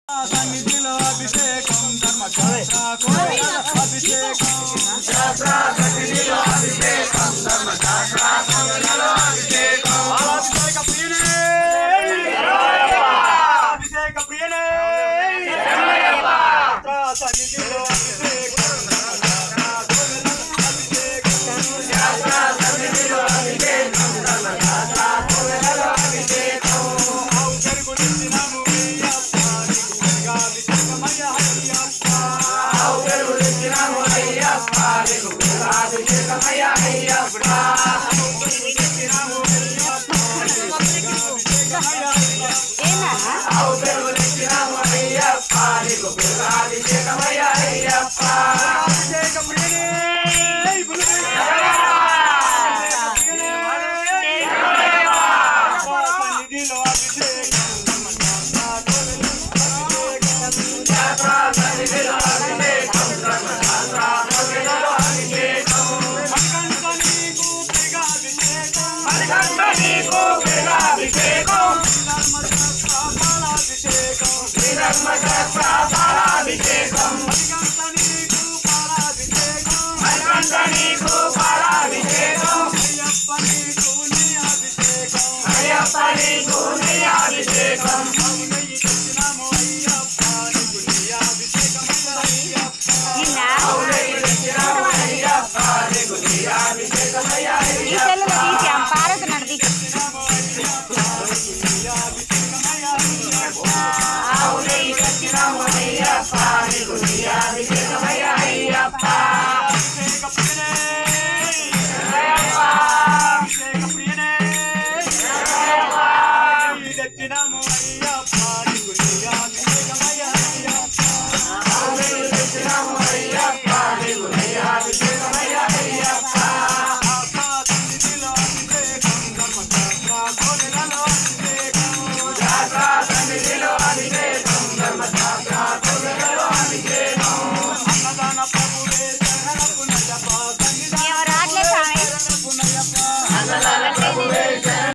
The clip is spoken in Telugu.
సన్నిధిలో అభిషేకం ధర్మశాస్త్రకు అభిషేకం శాస్త్ర సన్నిధిలో అభిషేకం ధర్మశాస్త్రకు అభిషేకం అభిషేక ప్రియనే అభిషేక ప్రియనే సన్నిధిలో అభిషేకం శాస్త్ర సన్నిధిలో అభిషేకం ధర్మశాస్త్రకు అభిషేకం జరుగునిచ్చినాము అయ్యప్ప నీకు నీ అభిషేకం